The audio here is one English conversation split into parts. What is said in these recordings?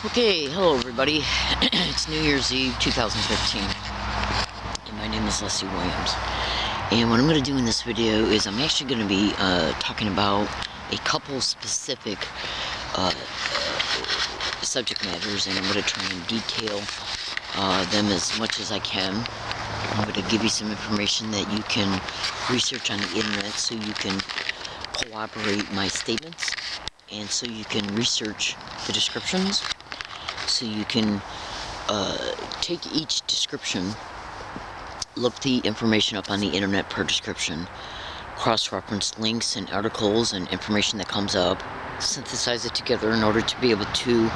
Okay, hello everybody. It's New Year's Eve 2015, and my name is Leslie Williams. And what I'm going to do in this video is I'm actually going to be talking about a couple specific subject matters, and I'm going to try and detail them as much as I can. I'm going to give you some information that you can research on the internet so you can corroborate my statements, and so you can research the descriptions, so you can take each description, look the information up on the internet per description, cross-reference links and articles and information that comes up, synthesize it together in order to be able to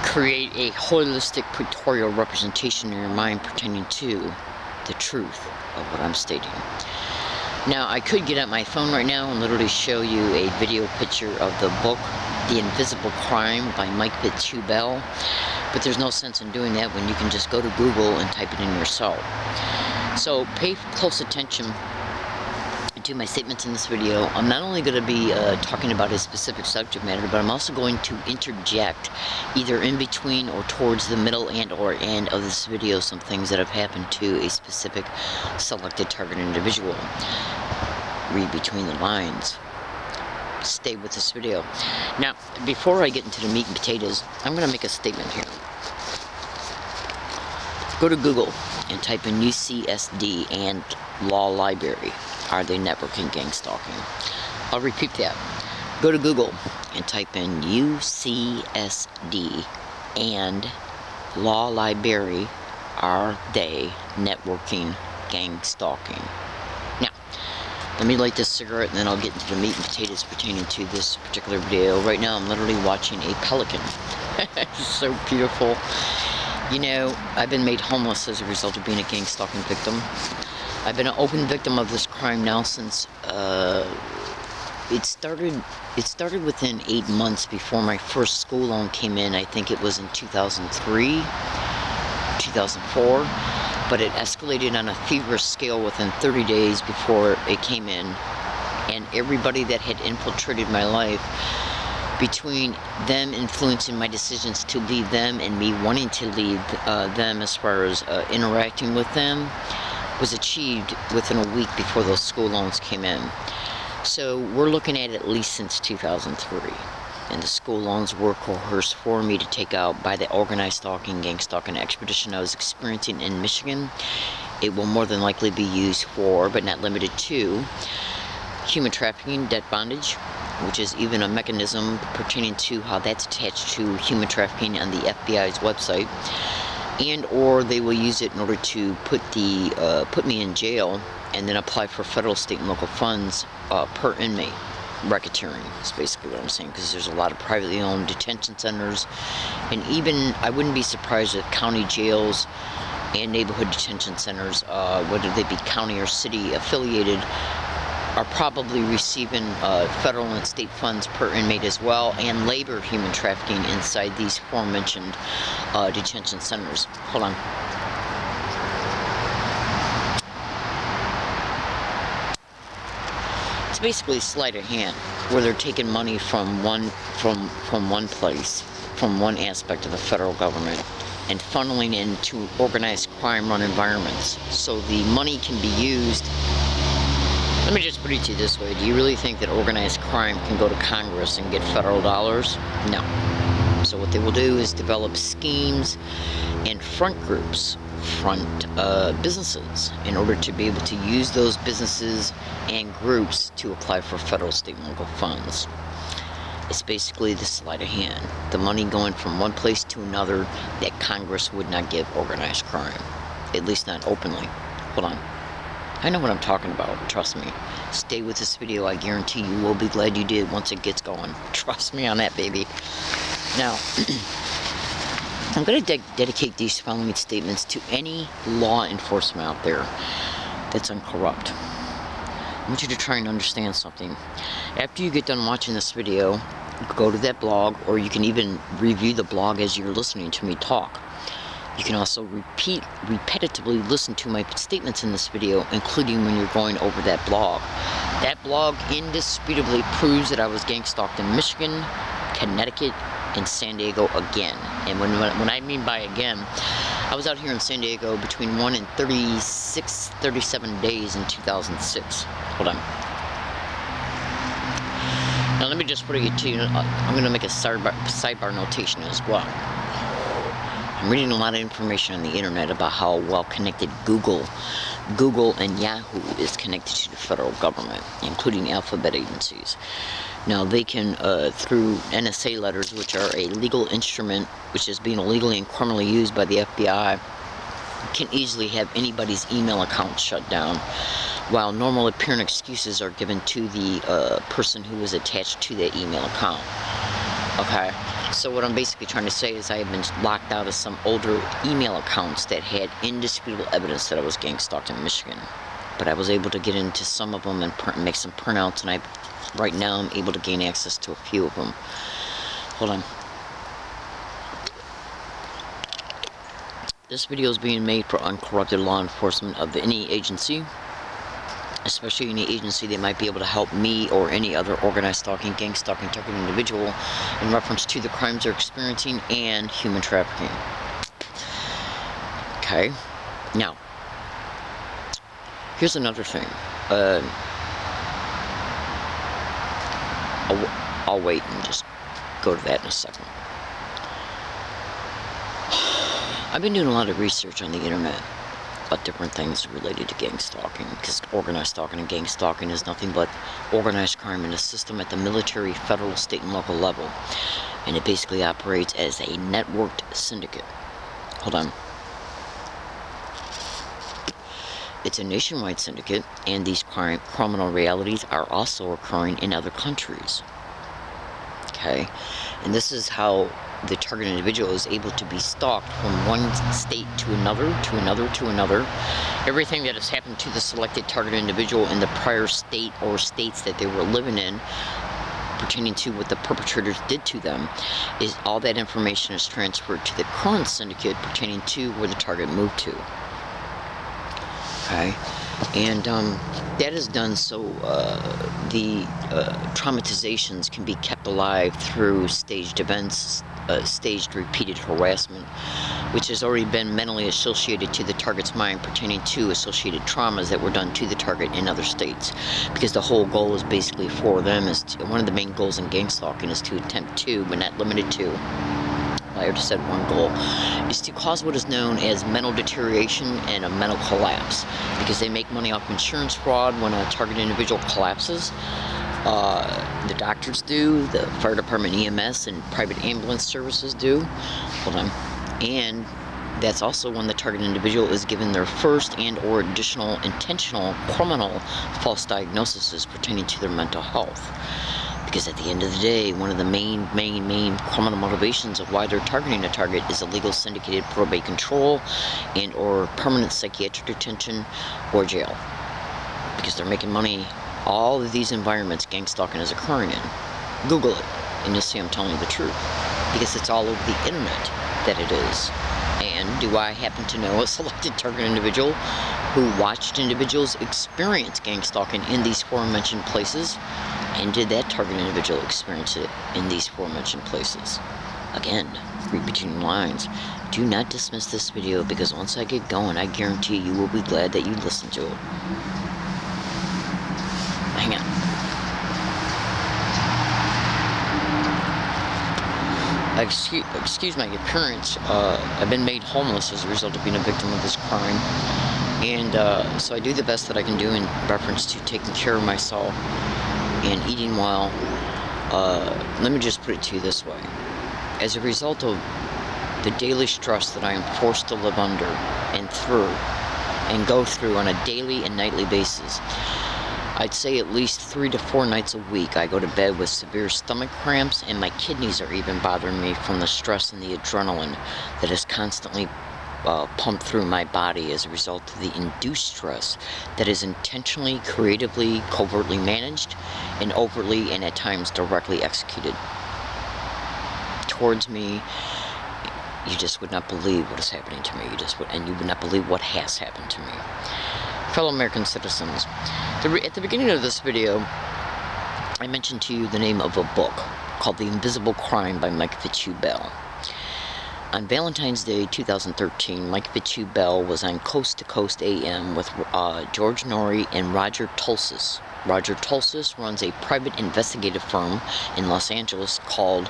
create a holistic pictorial representation in your mind pertaining to the truth of what I'm stating. Now, I could get out my phone right now and literally show you a video picture of the book The Invisible Crime by Mike Bell, but there's no sense in doing that when you can just go to Google and type it in yourself. So pay close attention to my statements in this video. I'm not only going to be talking about a specific subject matter, but I'm also going to interject either in between or towards the middle and or end of this video some things that have happened to a specific selected target individual. Read between the lines. Stay with this video. Now, before I get into the meat and potatoes, I'm going to make a statement here. Go to Google and type in UCSD and Law Library. Are they networking gang stalking? I'll repeat that. Go to Google and type in UCSD and Law Library. Are they networking gang stalking? Now, let me light this cigarette and then I'll get into the meat and potatoes pertaining to this particular video. Right now I'm literally watching a pelican. It's so beautiful. You know, I've been made homeless as a result of being a gang stalking victim. I've been an open victim of this crime now since it started within 8 months before my first school loan came in. I think it was in 2003, 2004. But it escalated on a feverish scale within 30 days before it came in. And everybody that had infiltrated my life, between them influencing my decisions to leave them and me wanting to leave them as far as interacting with them, was achieved within a week before those school loans came in. So we're looking at least since 2003. And the school loans were coerced for me to take out by the organized stalking, gang stalking expedition I was experiencing in Michigan. It will more than likely be used for, but not limited to, human trafficking, debt bondage, which is even a mechanism pertaining to how that's attached to human trafficking on the FBI's website. And or they will use it in order to put me in jail and then apply for federal, state, and local funds per inmate. Racketeering is basically what I'm saying, because there's a lot of privately owned detention centers, and even I wouldn't be surprised if county jails and neighborhood detention centers, whether they be county or city affiliated, are probably receiving federal and state funds per inmate as well, and labor human trafficking inside these aforementioned detention centers. Hold on. It's basically sleight of hand, where they're taking money from one place, from one aspect of the federal government, and funneling into organized crime-run environments. So the money can be used. Let me just put it to you this way: do you really think that organized crime can go to Congress and get federal dollars? No. So what they will do is develop schemes and front groups, businesses, in order to be able to use those businesses and groups to apply for federal, state, and local funds. It's basically the sleight of hand. The money going from one place to another that Congress would not give organized crime. At least not openly. Hold on. I know what I'm talking about. Trust me. Stay with this video. I guarantee you will be glad you did once it gets going. Trust me on that, baby. Now, I'm going to dedicate these following statements to any law enforcement out there that's uncorrupt. I want you to try and understand something. After you get done watching this video, go to that blog, or you can even review the blog as you're listening to me talk. You can also repetitively listen to my statements in this video, including when you're going over that blog. That blog indisputably proves that I was gang stalked in Michigan, Connecticut, in San Diego again. And when I mean by again, I was out here in San Diego between 1 and 36, 37 days in 2006. Hold on. Now let me just put it to you, I'm going to make a sidebar notation as well. I'm reading a lot of information on the internet about how well connected Google and Yahoo is connected to the federal government, including alphabet agencies. Now they can, through NSA letters, which are a legal instrument which is being illegally and criminally used by the FBI, can easily have anybody's email account shut down, while normal apparent excuses are given to the person who is attached to that email account. Okay, so what I'm basically trying to say is I have been locked out of some older email accounts that had indisputable evidence that I was gang stalked in Michigan. But I was able to get into some of them and make some printouts, and right now I'm able to gain access to a few of them. Hold on. This video is being made for uncorrupted law enforcement of any agency, especially any agency that might be able to help me or any other organized stalking, gang stalking, targeted individual in reference to the crimes they're experiencing and human trafficking. Okay, now, here's another thing. I'll wait and just go to that in a second. I've been doing a lot of research on the internet about different things related to gang stalking, because organized stalking and gang stalking is nothing but organized crime in a system at the military, federal, state, and local level. And it basically operates as a networked syndicate. Hold on. It's a nationwide syndicate, and these criminal realities are also occurring in other countries. Okay? And this is how the target individual is able to be stalked from one state to another, to another, to another. Everything that has happened to the selected target individual in the prior state or states that they were living in, pertaining to what the perpetrators did to them, is all that information is transferred to the current syndicate pertaining to where the target moved to. Okay? And that is done so the traumatizations can be kept alive through staged events, staged repeated harassment, which has already been mentally associated to the target's mind pertaining to associated traumas that were done to the target in other states. Because the whole goal is basically for them, one of the main goals in gang stalking is to attempt to, but not limited to, I already said one goal, is to cause what is known as mental deterioration and a mental collapse. Because they make money off insurance fraud when a target individual collapses. The doctors do, the fire department, EMS, and private ambulance services do. Hold on. And that's also when the target individual is given their first and or additional intentional criminal false diagnoses pertaining to their mental health. Because at the end of the day, one of the main criminal motivations of why they're targeting a target is illegal syndicated probate control and or permanent psychiatric detention or jail. Because they're making money. All of these environments gang stalking is occurring in. Google it, and you'll see I'm telling you the truth. Because it's all over the internet that it is. And do I happen to know a selected target individual who watched individuals experience gang stalking in these aforementioned places? And did that target individual experience it in these aforementioned places? Again, read between the lines. Do not dismiss this video, because once I get going, I guarantee you will be glad that you listened to it. Hang on. Excuse my appearance. I've been made homeless as a result of being a victim of this crime. And so I do the best that I can do in reference to taking care of myself and eating well. Let me just put it to you this way. As a result of the daily stress that I am forced to live under and through and go through on a daily and nightly basis, I'd say at least 3 to 4 nights a week I go to bed with severe stomach cramps, and my kidneys are even bothering me from the stress and the adrenaline that is constantly pumped through my body as a result of the induced stress that is intentionally, creatively, covertly managed, and overtly and at times directly executed towards me. You just would not believe what is happening to me. And you would not believe what has happened to me. Fellow American citizens, at the beginning of this video, I mentioned to you the name of a book. called The Invisible Crime by Mike Fitzhugh-Bell. On Valentine's Day 2013, Mike Fitzhugh-Bell was on Coast to Coast AM with George Noory and Roger Tulsis. Roger Tulsis runs a private investigative firm in Los Angeles called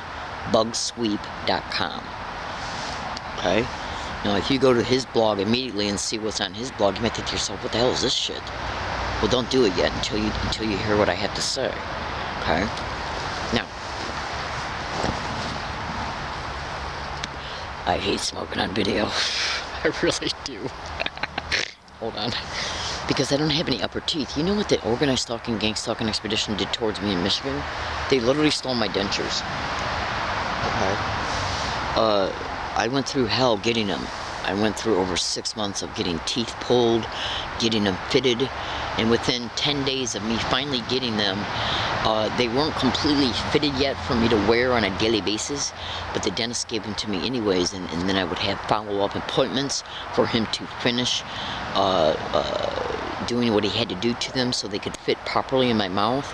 bugsweep.com. Okay? Now, if you go to his blog immediately and see what's on his blog, you might think to yourself, what the hell is this shit? Well, don't do it yet until you hear what I have to say. Okay? Now, I hate smoking on video. I really do. Hold on. Because I don't have any upper teeth. You know what the organized stalking, gang stalking expedition did towards me in Michigan? They literally stole my dentures. Okay. I went through hell getting them. I went through over 6 months of getting teeth pulled, getting them fitted, and within 10 days of me finally getting them, they weren't completely fitted yet for me to wear on a daily basis, but the dentist gave them to me anyways, and then I would have follow-up appointments for him to finish doing what he had to do to them so they could fit properly in my mouth.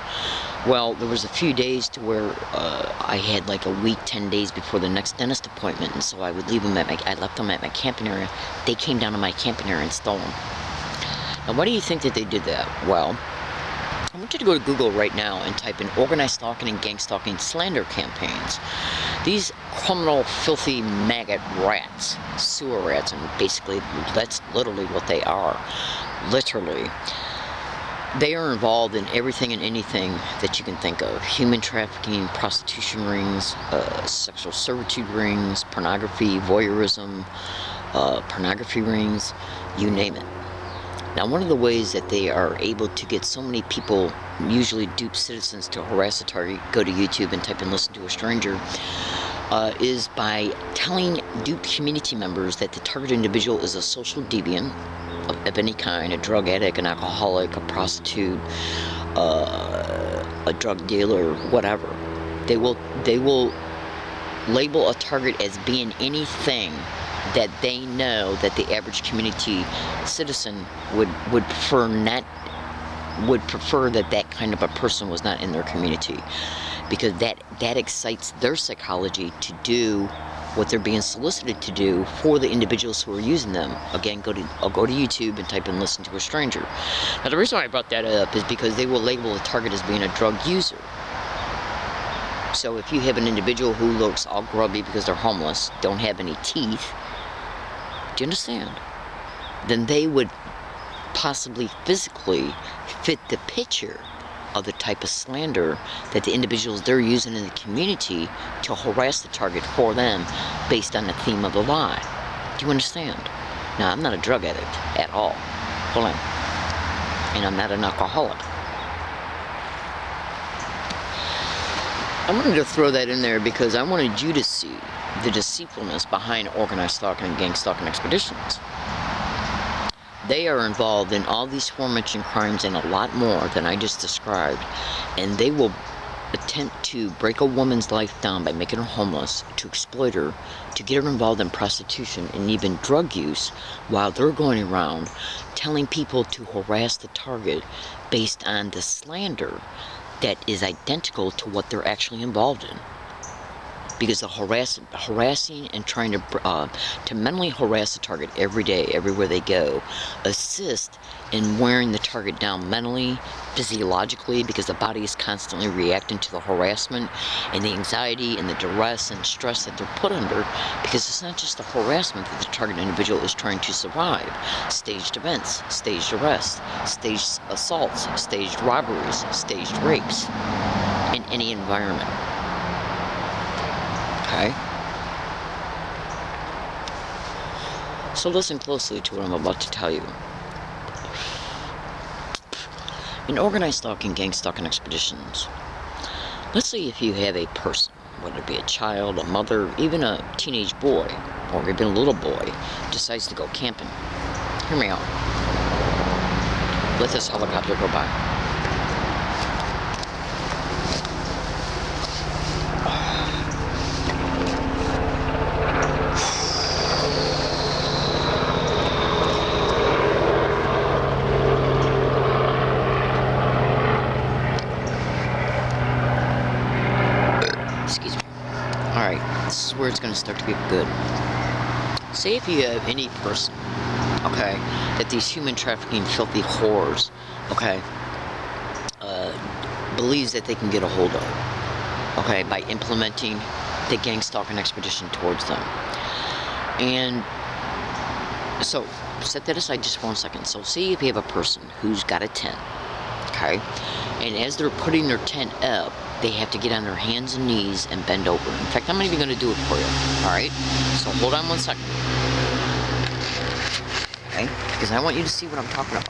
Well, there was a few days to where I had like a week, 10 days before the next dentist appointment, and so I would leave them I left them at my camping area. They came down to my camping area and stole them. Now, why do you think that they did that? Well, I want you to go to Google right now and type in organized stalking and gang stalking slander campaigns. These criminal, filthy maggot rats, sewer rats, and basically that's literally what they are. Literally. They are involved in everything and anything that you can think of. Human trafficking, prostitution rings, sexual servitude rings, pornography, voyeurism, pornography rings, you name it. Now, one of the ways that they are able to get so many people, usually dupe citizens, to harass a target, go to YouTube and type in "listen to a stranger," is by telling duped community members that the target individual is a social deviant of any kind, a drug addict, an alcoholic, a prostitute, a drug dealer, whatever. They will label a target as being anything that they know that the average community citizen would prefer that kind of a person was not in their community, because that excites their psychology to do what they're being solicited to do for the individuals who are using them. Again, I'll go to YouTube and type in "listen to a stranger." Now, the reason why I brought that up is because they will label a target as being a drug user. So if you have an individual who looks all grubby because they're homeless, don't have any teeth, do you understand? Then they would possibly physically fit the picture of the type of slander that the individuals they're using in the community to harass the target for them based on the theme of the lie. Do you understand? Now, I'm not a drug addict at all. Hold on. And I'm not an alcoholic. I wanted to throw that in there because I wanted you to see the deceitfulness behind organized stalking and gang stalking expeditions. They are involved in all these aforementioned crimes and a lot more than I just described, and they will attempt to break a woman's life down by making her homeless, to exploit her, to get her involved in prostitution and even drug use, while they're going around telling people to harass the target based on the slander that is identical to what they're actually involved in. Because the harassing and trying to mentally harass the target every day, everywhere they go, assist in wearing the target down mentally, physiologically, because the body is constantly reacting to the harassment and the anxiety and the duress and stress that they're put under, because it's not just the harassment that the target individual is trying to survive. Staged events, staged arrests, staged assaults, staged robberies, staged rapes in any environment. Okay? So listen closely to what I'm about to tell you. In organized stalking, gang stalking expeditions, let's say if you have a person, whether it be a child, a mother, even a teenage boy, or even a little boy, decides to go camping. Hear me out. Let this helicopter go by. where it's going to start to get good. Say if you have any person, okay, that these human trafficking filthy whores, okay, believes that they can get a hold of, okay, by implementing the gang stalking expedition towards them. And so, set that aside just for 1 second. So, see if you have a person who's got a tent, okay, and as they're putting their tent up, they have to get on their hands and knees and bend over. In fact, I'm not even going to do it for you, alright? So, hold on 1 second. Okay? Because I want you to see what I'm talking about.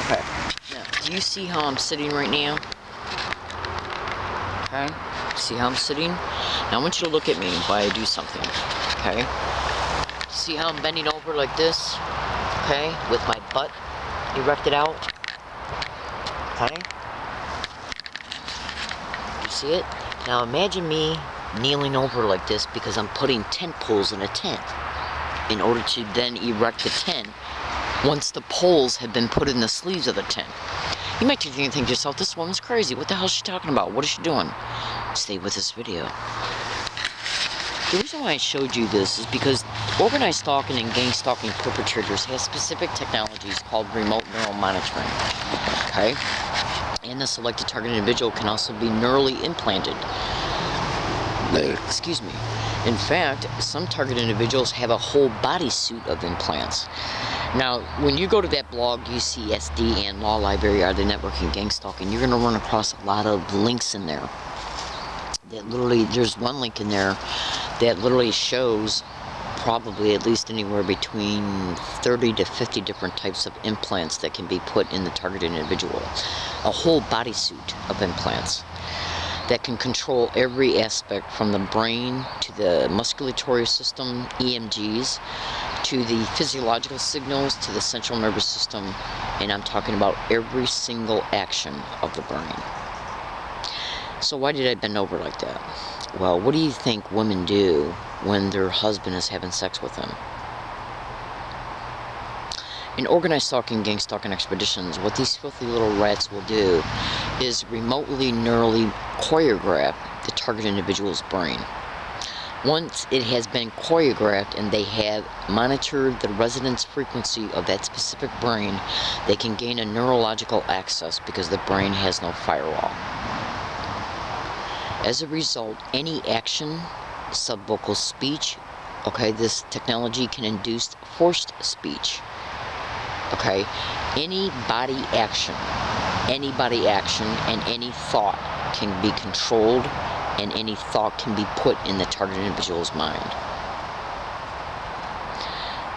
Okay. Now, do you see how I'm sitting right now? Okay? See how I'm sitting? Now I want you to look at me while I do something. Okay? See how I'm bending over like this? Okay? With my butt erected out? Okay? You see it? Now imagine me kneeling over like this because I'm putting tent poles in a tent in order to then erect the tent once the poles have been put in the sleeves of the tent. You might think to yourself, this woman's crazy. What the hell is she talking about? What is she doing? Stay with this video. The reason why I showed you this is because organized stalking and gang stalking perpetrators have specific technologies called remote neural monitoring. Okay? And the selected target individual can also be neurally implanted. Excuse me. In fact, some target individuals have a whole bodysuit of implants. Now, when you go to that blog, UCSD and Law Library, Are They Networking Gang Stalking, you're going to run across a lot of links in there. That literally, there's one link in there that literally shows probably at least anywhere between 30 to 50 different types of implants that can be put in the targeted individual. A whole bodysuit of implants that can control every aspect from the brain to the musculatory system, EMGs, to the physiological signals, to the central nervous system, and I'm talking about every single action of the brain. So why did I bend over like that? Well, what do you think women do when their husband is having sex with them? In organized stalking, gang stalking expeditions, what these filthy little rats will do is remotely neurally choreograph the target individual's brain. Once it has been choreographed and they have monitored the resonance frequency of that specific brain, they can gain a neurological access because the brain has no firewall. As a result, any action, subvocal speech, okay, this technology can induce forced speech. Okay, any body action and any thought can be controlled, and any thought can be put in the target individual's mind.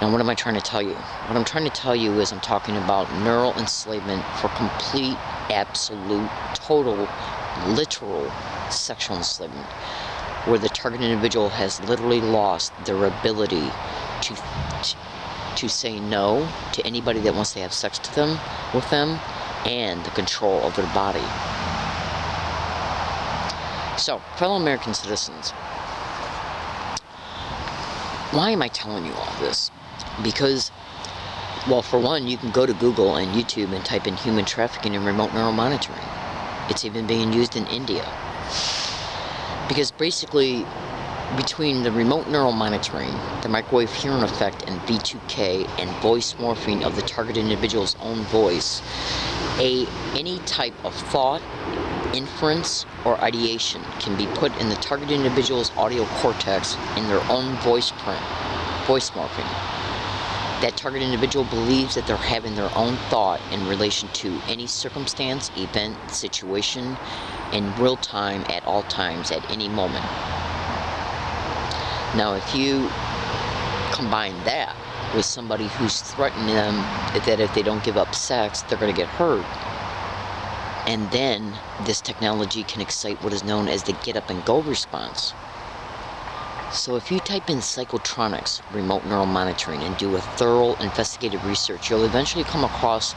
Now, what am I trying to tell you? What I'm trying to tell you is I'm talking about neural enslavement for complete, absolute, total, literal sexual enslavement, where the target individual has literally lost their ability to say no to anybody that wants to have sex with them, and the control of their body. So, fellow American citizens, why am I telling you all this? Because, well, for one, you can go to Google and YouTube and type in human trafficking and remote neural monitoring. It's even being used in India. Because basically, between the remote neural monitoring, the microwave hearing effect, and V2K, and voice morphing of the target individual's own voice, any type of thought, inference, or ideation can be put in the target individual's audio cortex in their own voice morphing. That target individual believes that they're having their own thought in relation to any circumstance, event, situation, in real time, at all times, at any moment. Now, if you combine that with somebody who's threatening them that if they don't give up sex, they're going to get hurt, and then this technology can excite what is known as the get up and go response. So if you type in psychotronics, remote neural monitoring, and do a thorough investigative research, you'll eventually come across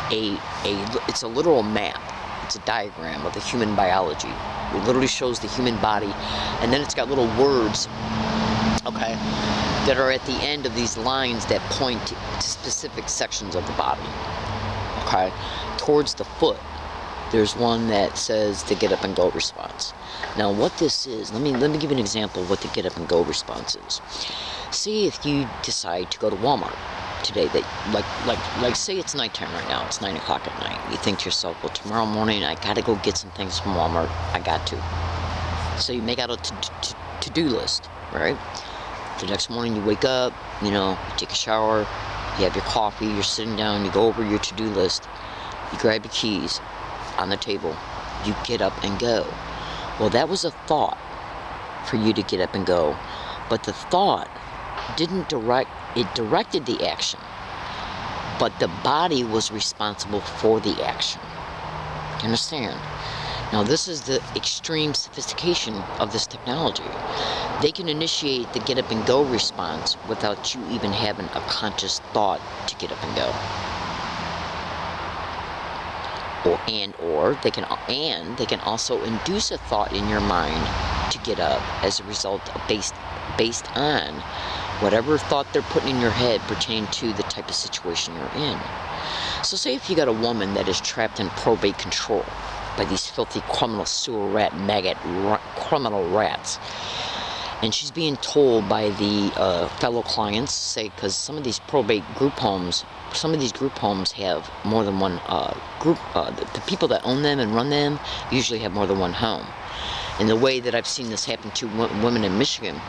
it's a literal map. It's a diagram of the human biology. It literally shows the human body, and then it's got little words, okay, that are at the end of these lines that point to specific sections of the body. Okay, towards the foot, there's one that says the get up and go response. Now, what this is, let me give you an example of what the get up and go response is. Say if you decide to go to Walmart today, that like say it's nighttime right now, it's 9 o'clock at night. You think to yourself, well, tomorrow morning I gotta go get some things from Walmart. I got to. So you make out a to-do list, right? The next morning you wake up, you take a shower, you have your coffee, you're sitting down, you go over your to-do list, you grab your keys on the table, you get up and go. Well, that was a thought for you to get up and go, but the thought directed the action, but the body was responsible for the action. Do you understand? Now, this is the extreme sophistication of this technology. They can initiate the get up and go response without you even having a conscious thought to get up and go. Or they can also induce a thought in your mind to get up as a result of based on whatever thought they're putting in your head pertaining to the type of situation you're in. So say if you got a woman that is trapped in probate control by these filthy criminal sewer rat maggot criminal rats, and she's being told by the fellow clients, say, because some of these probate group homes, have more than one group. The people that own them and run them usually have more than one home. And the way that I've seen this happen to women in Michigan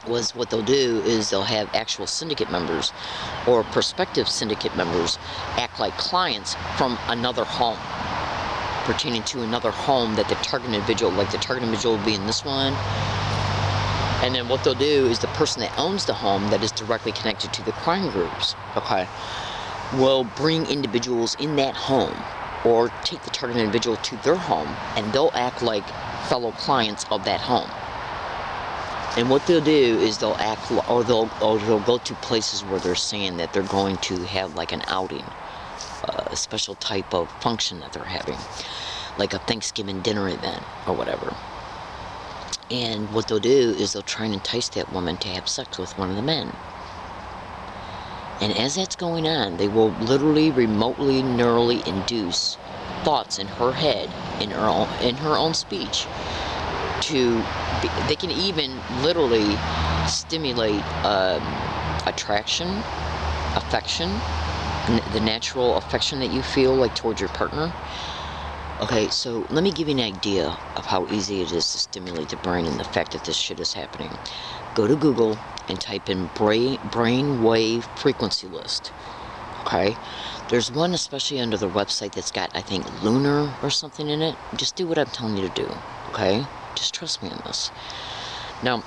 was what they'll do is they'll have actual syndicate members or prospective syndicate members act like clients from another home, pertaining to another home that the target individual, like the target individual will be in this one. And then what they'll do is the person that owns the home that is directly connected to the crime groups, okay, will bring individuals in that home or take the target individual to their home, and they'll act like fellow clients of that home. And what they'll do is they'll go to places where they're saying that they're going to have like an outing, a special type of function that they're having, like a Thanksgiving dinner event or whatever. And what they'll do is they'll try and entice that woman to have sex with one of the men. And as that's going on, they will literally, remotely, neurally induce thoughts in her head, in her own speech. They can even literally stimulate attraction, affection, the natural affection that you feel like towards your partner. Okay, so let me give you an idea of how easy it is to stimulate the brain and the fact that this shit is happening. Go to Google and type in brain wave frequency list. Okay? There's one especially under the website that's got, I think, lunar or something in it. Just do what I'm telling you to do. Okay? Just trust me on this. Now,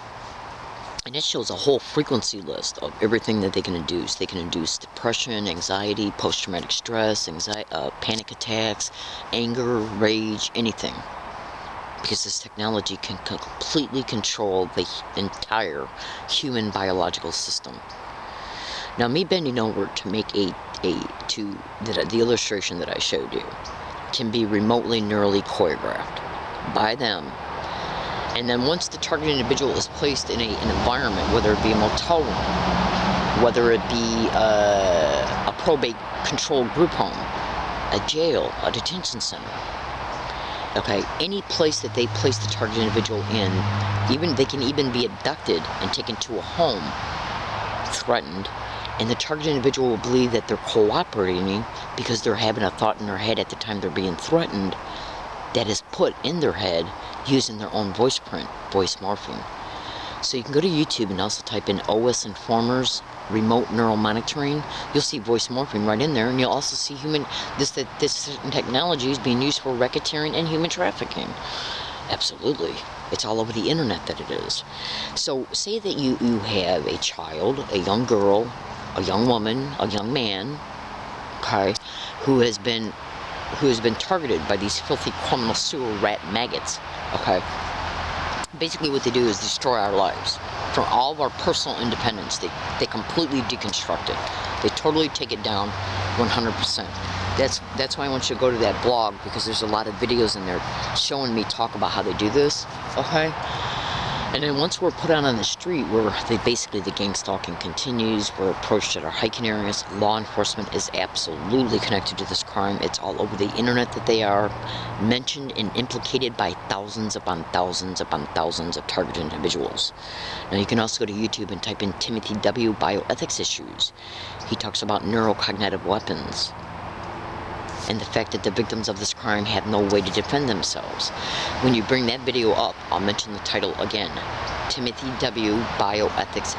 and it shows a whole frequency list of everything that they can induce. They can induce depression, anxiety, post-traumatic stress, panic attacks, anger, rage, anything. Because this technology can completely control the entire human biological system. Now, me bending over to make the illustration that I showed you can be remotely neurally choreographed by them. And then once the target individual is placed in an environment, whether it be a motel room, whether it be a probate control group home, a jail, a detention center, okay, any place that they place the target individual in, they can even be abducted and taken to a home, threatened, and the target individual will believe that they're cooperating because they're having a thought in their head at the time they're being threatened that is put in their head using their own voice print, voice morphing. So you can go to YouTube and also type in OS Informers remote neural monitoring. You'll see voice morphing right in there, and you'll also see this technology is being used for racketeering and human trafficking. Absolutely. It's all over the internet that it is. So say that you have a child, a young girl, a young woman, a young man, okay, who has been targeted by these filthy criminal sewer rat maggots, okay? Basically what they do is destroy our lives. From all of our personal independence, they completely deconstruct it. They totally take it down 100%. That's why I want you to go to that blog, because there's a lot of videos in there showing me talk about how they do this, okay? And then once we're put out on the street, where the gang stalking continues, we're approached at our hiking areas. Law enforcement is absolutely connected to this crime. It's all over the internet that they are mentioned and implicated by thousands upon thousands upon thousands of targeted individuals. Now you can also go to YouTube and type in Timothy W. Bioethics Issues. He talks about neurocognitive weapons and the fact that the victims of this crime have no way to defend themselves. When you bring that video up, I'll mention the title again. Timothy W. Bioethics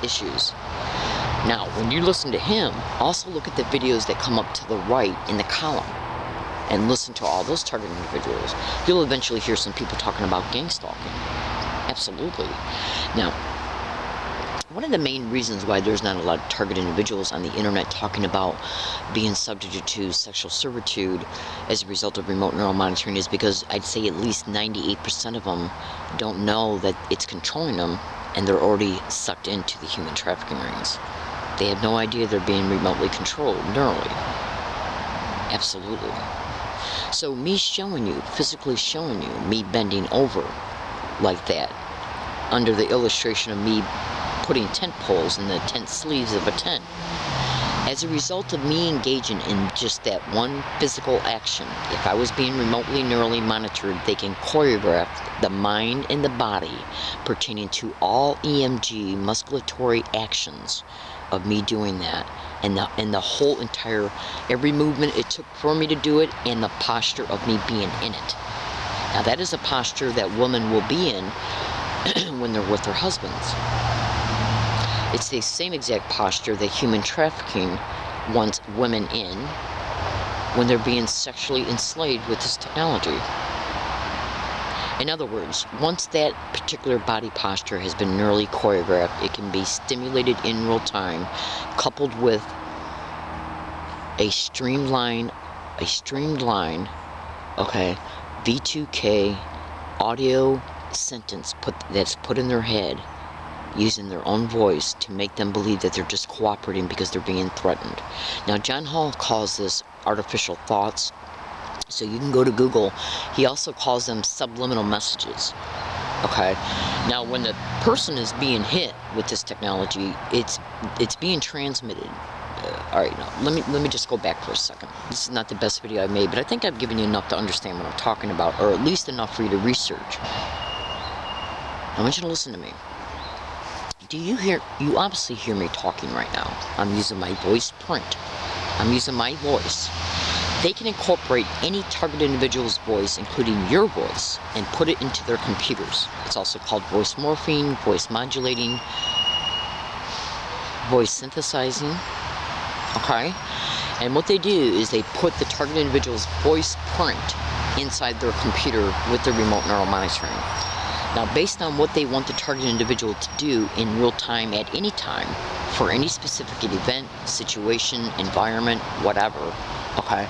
Issues. Now, when you listen to him, also look at the videos that come up to the right in the column and listen to all those targeted individuals. You'll eventually hear some people talking about gang stalking. Absolutely. Now, one of the main reasons why there's not a lot of targeted individuals on the internet talking about being subjected to sexual servitude as a result of remote neural monitoring is because I'd say at least 98% of them don't know that it's controlling them, and they're already sucked into the human trafficking rings. They have no idea they're being remotely controlled neurally. Absolutely. So me showing you, physically showing you, me bending over like that, under the illustration of me putting tent poles in the tent sleeves of a tent. As a result of me engaging in just that one physical action, if I was being remotely neurally monitored, they can choreograph the mind and the body pertaining to all EMG musculatory actions of me doing that, and the whole entire, every movement it took for me to do it, and the posture of me being in it. Now that is a posture that women will be in when they're with their husbands. It's the same exact posture that human trafficking wants women in when they're being sexually enslaved with this technology. In other words, once that particular body posture has been neurally choreographed, it can be stimulated in real time, coupled with a streamlined, okay, V2K audio sentence that's put in their head, using their own voice to make them believe that they're just cooperating because they're being threatened. Now, John Hall calls this artificial thoughts. So you can go to Google. He also calls them subliminal messages. Okay. Now, when the person is being hit with this technology, it's being transmitted. All right. Now, let me just go back for a second. This is not the best video I made, but I think I've given you enough to understand what I'm talking about, or at least enough for you to research. I want you to listen to me. You obviously hear me talking right now. I'm using my voice print. I'm using my voice. They can incorporate any targeted individual's voice, including your voice, and put it into their computers. It's also called voice morphing, voice modulating, voice synthesizing. Okay? And what they do is they put the targeted individual's voice print inside their computer with the remote neural monitoring. Now, based on what they want the targeted individual to do in real time at any time, for any specific event, situation, environment, whatever, okay,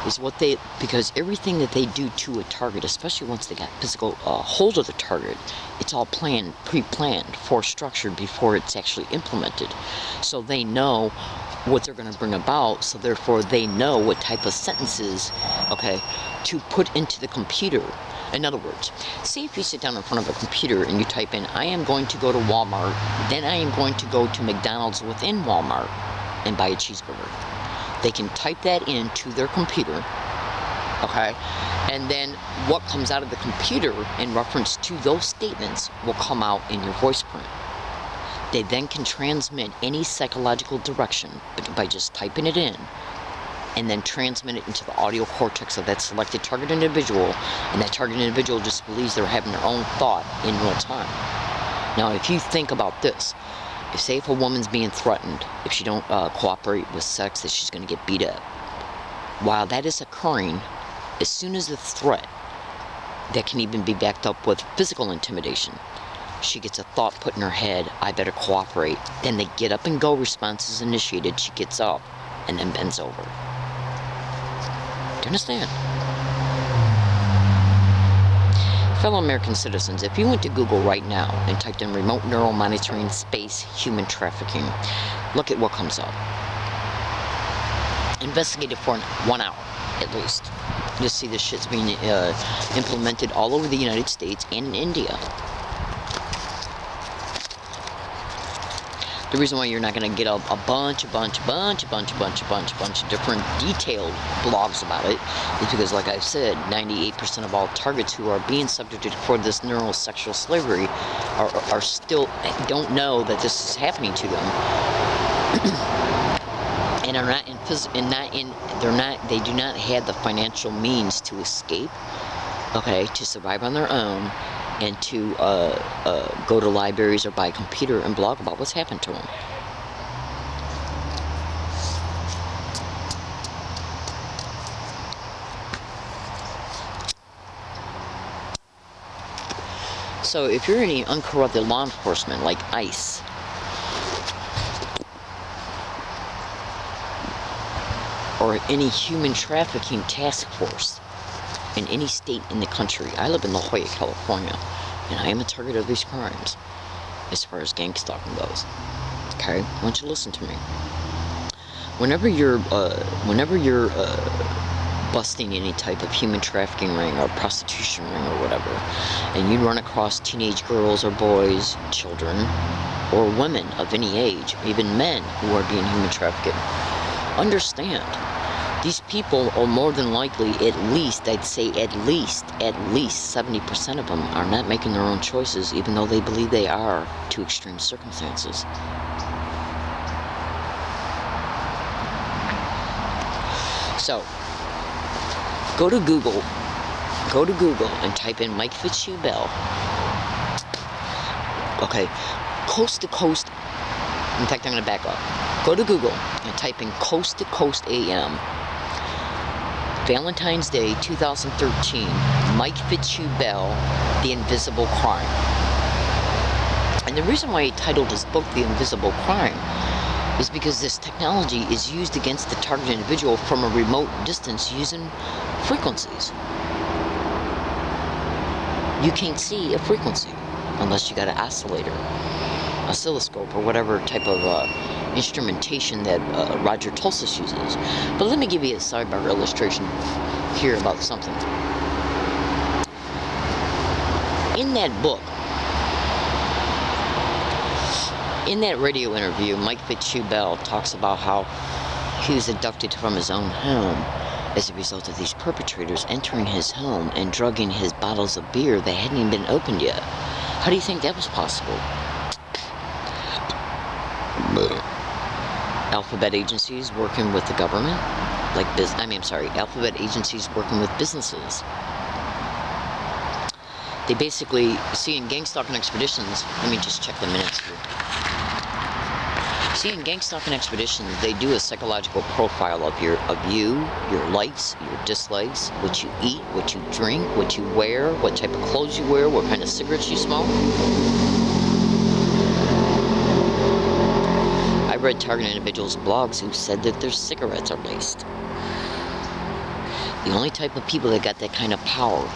is what they, because everything that they do to a target, especially once they got physical hold of the target, it's all planned, pre-planned, structured before it's actually implemented. So they know what they're going to bring about, so therefore they know what type of sentences, okay, to put into the computer. In other words, say if you sit down in front of a computer and you type in, I am going to go to Walmart, then I am going to go to McDonald's within Walmart and buy a cheeseburger. They can type that into their computer, okay, and then what comes out of the computer in reference to those statements will come out in your voice print. They then can transmit any psychological direction by just typing it in, and then transmit it into the audio cortex of that selected target individual, and that target individual just believes they're having their own thought in real time. Now, if you think about this, if a woman's being threatened, if she don't cooperate with sex, that she's going to get beat up. While that is occurring, as soon as the threat, that can even be backed up with physical intimidation, she gets a thought put in her head, I better cooperate. Then the get up and go response is initiated. She gets up and then bends over. Do you understand? Fellow American citizens, if you went to Google right now and typed in remote neural monitoring space human trafficking, look at what comes up. Investigate it for 1 hour, at least. You'll see this shit's being implemented all over the United States and in India. The reason why you're not going to get a bunch of different detailed blogs about it is because, like I've said, 98% of all targets who are being subjected for this neurosexual slavery are still don't know that this is happening to them, and are not in they do not have the financial means to escape, okay, to survive on their own, and to go to libraries or buy a computer and blog about what's happened to them. So if you're any uncorrupted law enforcement like ICE, or any human trafficking task force in any state in the country. I live in La Jolla, California, and I am a target of these crimes as far as gang stalking goes. Okay, I want you to listen to me. Whenever you're busting any type of human trafficking ring or prostitution ring or whatever, and you run across teenage girls or boys, children, or women of any age, even men who are being human trafficked, understand, these people are more than likely, at least 70% of them are not making their own choices, even though they believe they are, to extreme circumstances. So, go to Google and type in Mike Fitzhugh Bell. Okay, coast to coast. In fact, I'm going to back up. Go to Google and type in Coast to Coast AM. Valentine's Day 2013, Mike Fitzhugh Bell, The Invisible Crime. And the reason why he titled his book The Invisible Crime is because this technology is used against the target individual from a remote distance using frequencies. You can't see a frequency unless you got an oscilloscope, or whatever type of instrumentation that Roger Tulsis uses. But let me give you a sidebar illustration here about something. In that book, in that radio interview, Mike Fitzhugh Bell talks about how he was abducted from his own home as a result of these perpetrators entering his home and drugging his bottles of beer that hadn't even been opened yet. How do you think that was possible? Alphabet agencies working with the government, alphabet agencies working with businesses. They basically, see, in gang stalking expeditions, let me just check the minutes here. See, in gang stalking expeditions, they do a psychological profile of you, your likes, your dislikes, what you eat, what you drink, what you wear, what type of clothes you wear, what kind of cigarettes you smoke. I read target individuals' blogs who said that their cigarettes are laced. The only type of people that got that kind of power,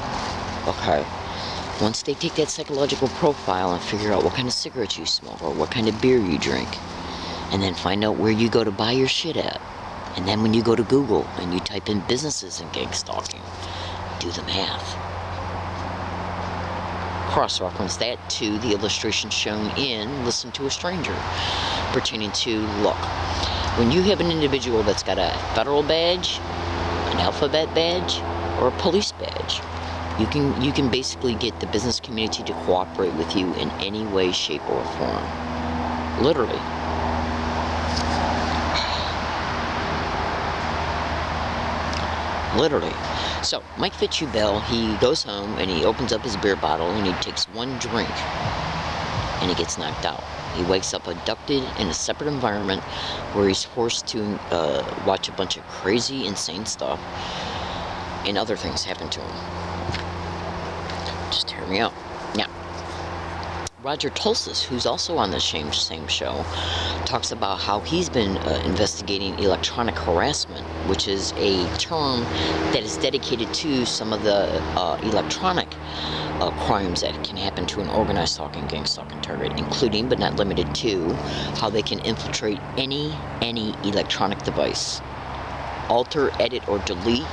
okay, once they take that psychological profile and figure out what kind of cigarettes you smoke or what kind of beer you drink, and then find out where you go to buy your shit at, and then when you go to Google and you type in businesses and gang stalking, do the math. Cross-reference that to the illustration shown in Listen to a Stranger, pertaining to, look, when you have an individual that's got a federal badge, an alphabet badge, or a police badge, you can basically get the business community to cooperate with you in any way, shape, or form. Literally. Literally. So, Mike Fitzhugh Bell, he goes home and he opens up his beer bottle and he takes one drink and he gets knocked out. He wakes up abducted in a separate environment where he's forced to watch a bunch of crazy, insane stuff, and other things happen to him. Just hear me out. Now, Roger Tulsis, who's also on the same show, talks about how he's been investigating electronic harassment, which is a term that is dedicated to some of the electronic crimes that can happen to an organized stalking, gang stalking target, including but not limited to how they can infiltrate any electronic device, alter, edit, or delete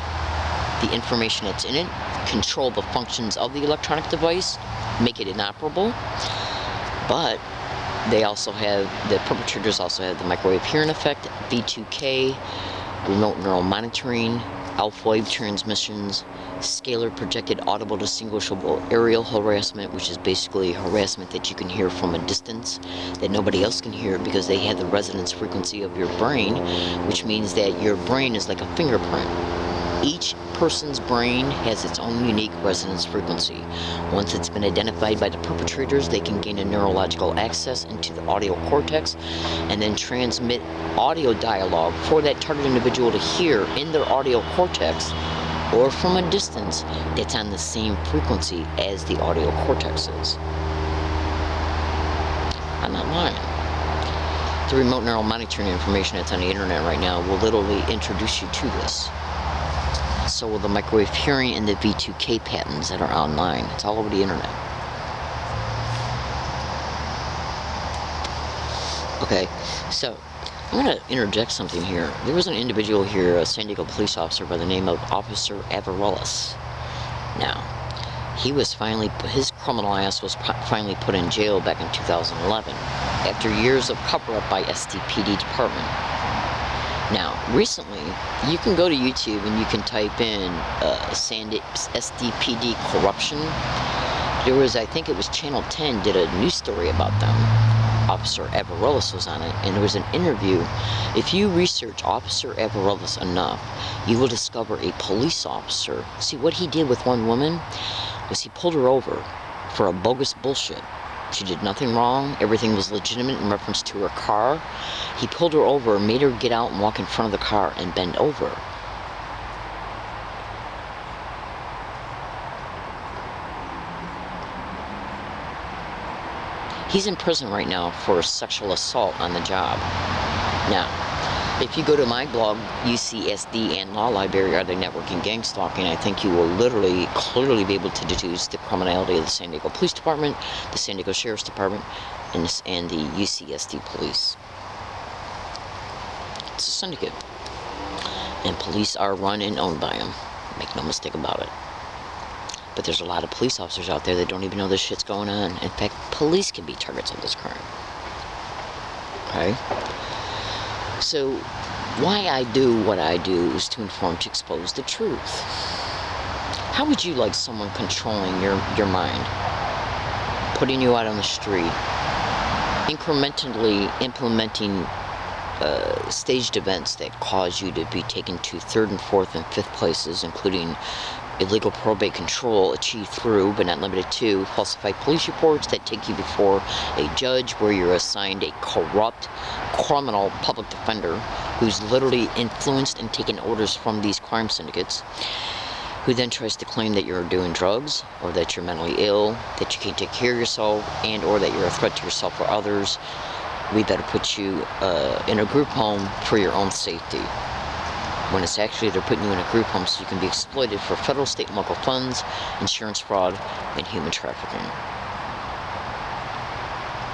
the information that's in it, control the functions of the electronic device, make it inoperable. But they also have, the perpetrators also have the microwave hearing effect, V2K, remote neural monitoring, alpha wave transmissions, scalar projected audible distinguishable aerial harassment, which is basically harassment that you can hear from a distance that nobody else can hear because they have the resonance frequency of your brain, which means that your brain is like a fingerprint. Each person's brain has its own unique resonance frequency. Once it's been identified by the perpetrators, they can gain a neurological access into the audio cortex and then transmit audio dialogue for that target individual to hear in their audio cortex or from a distance that's on the same frequency as the audio cortex is. I'm not lying. The remote neural monitoring information that's on the internet right now will literally introduce you to this. So will the microwave hearing and the V2K patents that are online. It's all over the internet. Okay, so I'm going to interject something here. There was an individual here, a San Diego police officer by the name of Officer Averellis. Now, he was finally, his criminal ass was finally put in jail back in 2011 after years of cover-up by SDPD department. Now, recently, you can go to YouTube and you can type in SDPD corruption. There was, I think it was Channel 10 did a news story about them. Officer Averellis was on it, and there was an interview. If you research Officer Averellis enough, you will discover a police officer. See, what he did with one woman was he pulled her over for a bogus bullshit. She did nothing wrong. Everything was legitimate in reference to her car. He pulled her over, made her get out and walk in front of the car and bend over. He's in prison right now for sexual assault on the job. Now, if you go to my blog, UCSD and Law Library, Are They Networking Gang Stalking, I think you will literally, clearly be able to deduce the criminality of the San Diego Police Department, the San Diego Sheriff's Department, and the UCSD Police. It's a syndicate. And police are run and owned by them. Make no mistake about it. But there's a lot of police officers out there that don't even know this shit's going on. In fact, police can be targets of this crime. Okay? So, why I do what I do is to inform, to expose the truth. How would you like someone controlling your mind? Putting you out on the street? Incrementally implementing staged events that cause you to be taken to 3rd and 4th and 5th places, including illegal probate control achieved through, but not limited to, falsified police reports that take you before a judge where you're assigned a corrupt criminal public defender who's literally influenced and taken orders from these crime syndicates, who then tries to claim that you're doing drugs, or that you're mentally ill, that you can't take care of yourself, and or that you're a threat to yourself or others. We better put you in a group home for your own safety. When it's actually they're putting you in a group home so you can be exploited for federal, state, and local funds, insurance fraud, and human trafficking.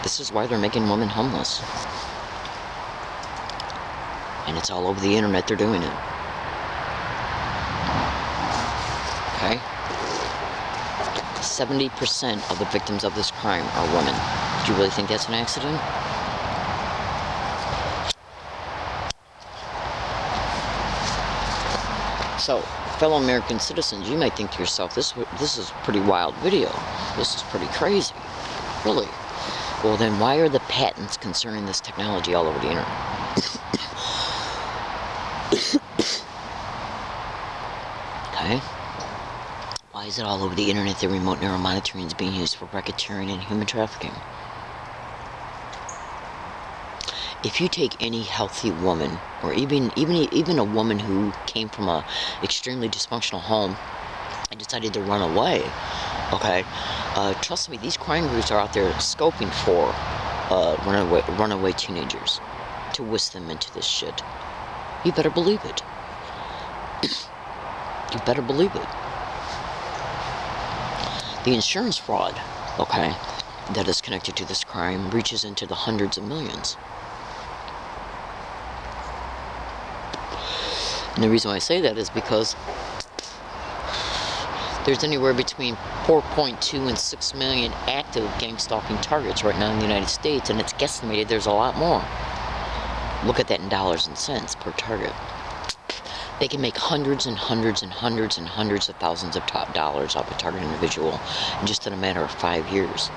This is why they're making women homeless. And it's all over the internet they're doing it. Okay? 70% of the victims of this crime are women. Do you really think that's an accident? So, fellow American citizens, you might think to yourself, this is a pretty wild video. This is pretty crazy. Really? Well, then why are the patents concerning this technology all over the internet? Okay? Why is it all over the internet that remote neural monitoring is being used for racketeering and human trafficking? If you take any healthy woman, or even a woman who came from a extremely dysfunctional home and decided to run away, okay, trust me, these crime groups are out there scoping for runaway teenagers to whisk them into this shit. You better believe it. You better believe it. The insurance fraud, okay, that is connected to this crime reaches into the hundreds of millions. And the reason why I say that is because There's anywhere between 4.2 and 6 million active gang stalking targets right now in the United States, and it's guesstimated there's a lot more. Look at that in dollars and cents per target. They can make hundreds and hundreds and hundreds and hundreds of thousands of top dollars off a target individual in just in a matter of 5 years.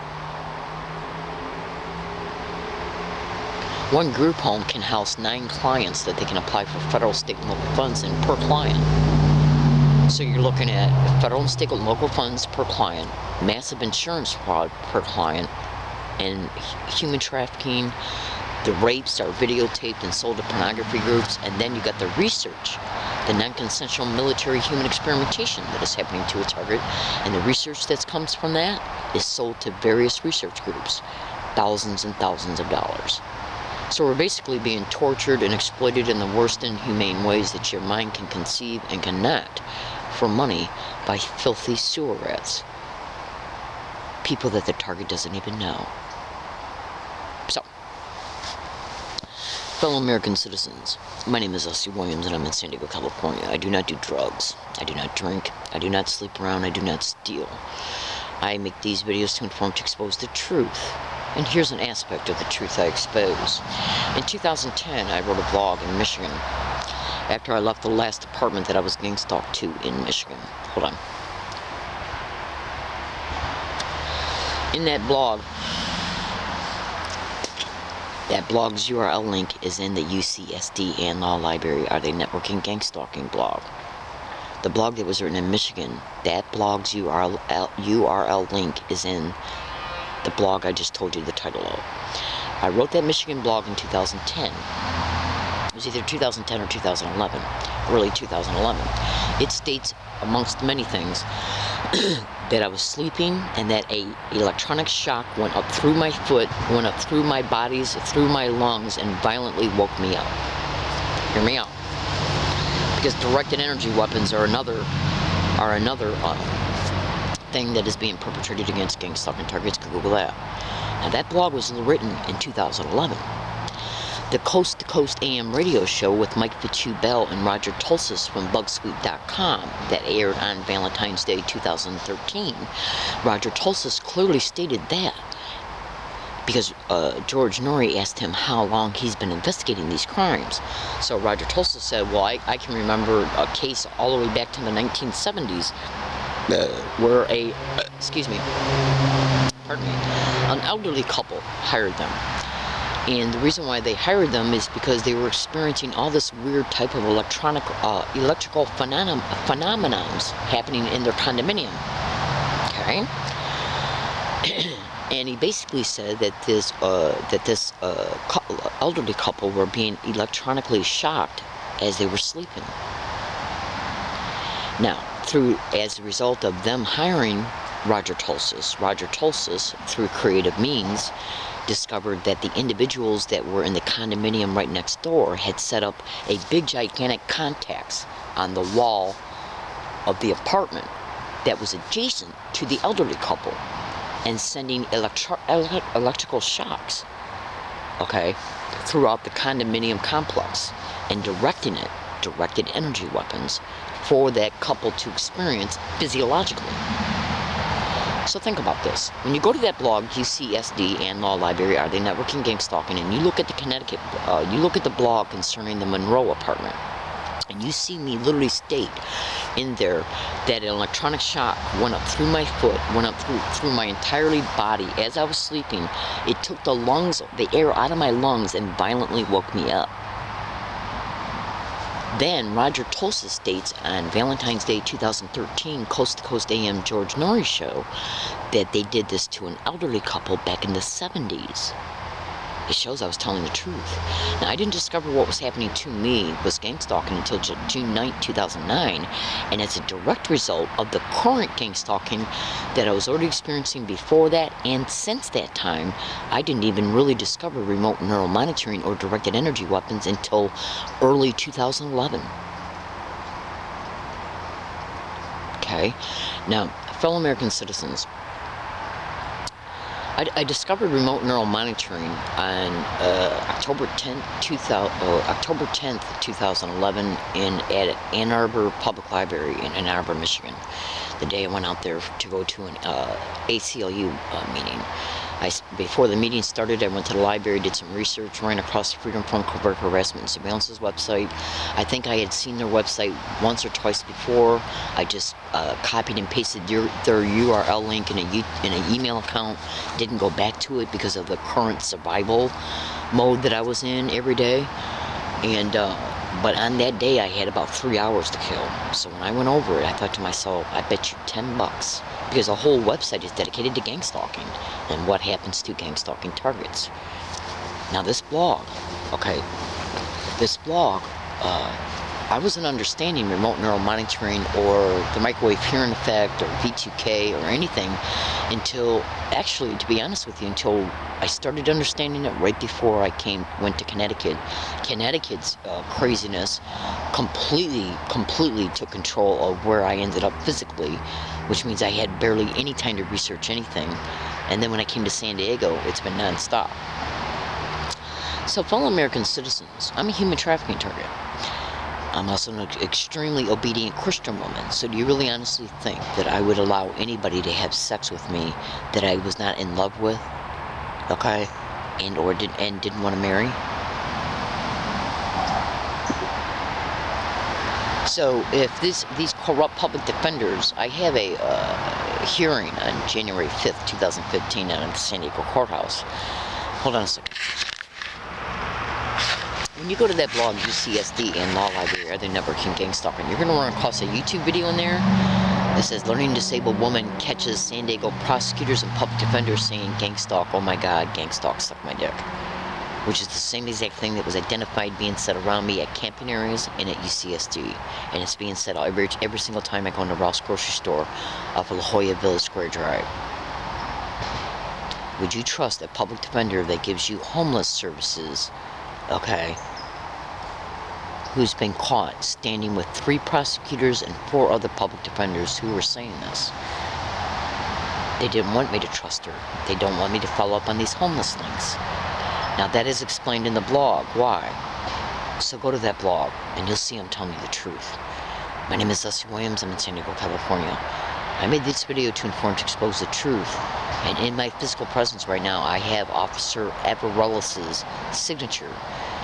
One group home can house 9 clients that they can apply for federal, state, and local funds in per client. So you're looking at federal and state and local funds per client, massive insurance fraud per client, and human trafficking. The rapes are videotaped and sold to pornography groups, and then you got the research, the non-consensual military human experimentation that is happening to a target, and the research that comes from that is sold to various research groups, thousands and thousands of dollars. So we're basically being tortured and exploited in the worst inhumane ways that your mind can conceive and cannot for money by filthy sewer rats. People that the target doesn't even know. So, fellow American citizens, my name is Leslie Williams and I'm in San Diego, California. I do not do drugs. I do not drink. I do not sleep around. I do not steal. I make these videos to inform, to expose the truth. And here's an aspect of the truth I expose. In 2010, I wrote a blog in Michigan after I left the last apartment that I was gang stalked to in Michigan. Hold on. In that blog's URL link is in the UCSD and Law Library Are They Networking Gang Stalking blog. The blog that was written in Michigan, that blog's URL link is in the blog I just told you the title of. I wrote that Michigan blog in 2010. It was either 2010 or 2011, early 2011. It states, amongst many things, that I was sleeping and that a electronic shock went up through my foot, went up through my bodies, through my lungs, and violently woke me up. Hear me out. Because directed energy weapons are another thing that is being perpetrated against gang stalking targets. Google that. Now that blog was written in 2011. The Coast to Coast AM radio show with Mike Fitzhugh-Bell and Roger Tulsis from Bugsweep.com that aired on Valentine's Day 2013, Roger Tulsis clearly stated that because George Norrie asked him how long he's been investigating these crimes. So Roger Tulsis said, well, I can remember a case all the way back to the 1970s where an elderly couple hired them. And the reason why they hired them is because they were experiencing all this weird type of electrical phenomenons happening in their condominium. Okay? And he basically said that this elderly couple were being electronically shocked as they were sleeping. Now, as a result of them hiring Roger Tulsis, through creative means, discovered that the individuals that were in the condominium right next door had set up a big gigantic contacts on the wall of the apartment that was adjacent to the elderly couple and sending electrical shocks, okay, throughout the condominium complex and directed energy weapons for that couple to experience physiologically. So think about this. When you go to that blog, UCSD and Law Library Are They Networking Gang Stalking, and you look at the blog concerning the Monroe apartment, and you see me literally state in there that an electronic shock went up through my foot, went up through my entirely body as I was sleeping. It took the air out of my lungs and violently woke me up. Then Roger Tulsis states on Valentine's Day 2013 Coast to Coast AM George Norrie show that they did this to an elderly couple back in the 70s. It shows I was telling the truth. Now, I didn't discover what was happening to me was gang stalking until June 9, 2009, and as a direct result of the current gang stalking that I was already experiencing before that and since that time, I didn't even really discover remote neural monitoring or directed energy weapons until early 2011. Okay? Now, fellow American citizens, I discovered remote neural monitoring on October 10th, 2011 at Ann Arbor Public Library in Ann Arbor, Michigan. The day I went out there to go to an ACLU meeting. Before the meeting started, I went to the library, did some research, ran across the Freedom from Covert Harassment and Surveillance's website. I think I had seen their website once or twice before. I just copied and pasted their URL link in an email account. Didn't go back to it because of the current survival mode that I was in every day. And but on that day, I had about 3 hours to kill. So when I went over it, I thought to myself, I bet you $10, because the whole website is dedicated to gang stalking and what happens to gang stalking targets. Now this blog, I wasn't understanding remote neural monitoring or the microwave hearing effect or V2K or anything until, actually, to be honest with you, until I started understanding it right before I went to Connecticut. Connecticut's craziness completely took control of where I ended up physically, which means I had barely any time to research anything. And then when I came to San Diego, it's been nonstop. So, fellow American citizens, I'm a human trafficking target. I'm also an extremely obedient Christian woman. So do you really honestly think that I would allow anybody to have sex with me that I was not in love with? Okay? And didn't want to marry? So if these corrupt public defenders, I have a hearing on January 5th, 2015 at the San Diego courthouse. Hold on a second. When you go to that blog, UCSD and Law Library, Are They Networking Gang Stalking, you're going to run across a YouTube video in there that says, Learning Disabled Woman Catches San Diego Prosecutors and Public Defenders Saying Gang Stalk, oh my God, gang stalk, suck my dick. Which is the same exact thing that was identified being said around me at camping areas and at UCSD. And it's being said every single time I go into Ross grocery store off of La Jolla Village Square Drive. Would you trust a public defender that gives you homeless services, who's been caught standing with 3 prosecutors and 4 other public defenders who were saying this? They didn't want me to trust her. They don't want me to follow up on these homeless links. Now that is explained in the blog. Why? So go to that blog and you'll see I'm telling you the truth. My name is Leslie Williams. I'm in San Diego, California. I made this video to inform, to expose the truth. And in my physical presence right now, I have Officer Averellis's signature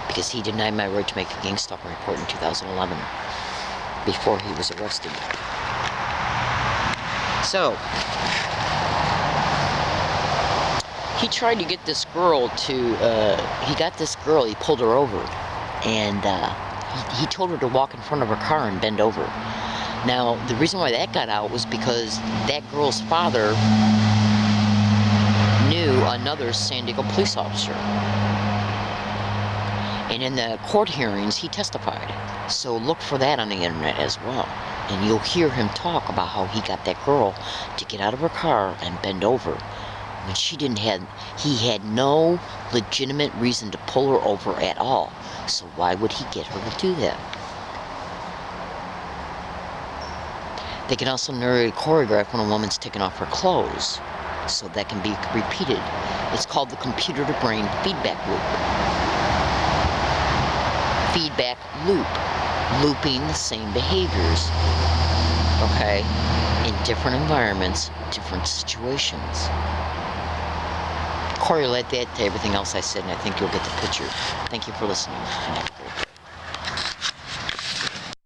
because he denied my right to make a gang stalking report in 2011 before he was arrested. So, he tried to get this girl to, he pulled her over, and he told her to walk in front of her car and bend over. Now, the reason why that got out was because that girl's father knew another San Diego police officer. And in the court hearings, he testified. So look for that on the internet as well. And you'll hear him talk about how he got that girl to get out of her car and bend over. When he had no legitimate reason to pull her over at all. So why would he get her to do that? They can also narrate a choreograph when a woman's taken off her clothes. So that can be repeated. It's called the computer-to-brain feedback loop. Feedback loop. Looping the same behaviors. In different environments, different situations. Correlate that to everything else I said, and I think you'll get the picture. Thank you for listening.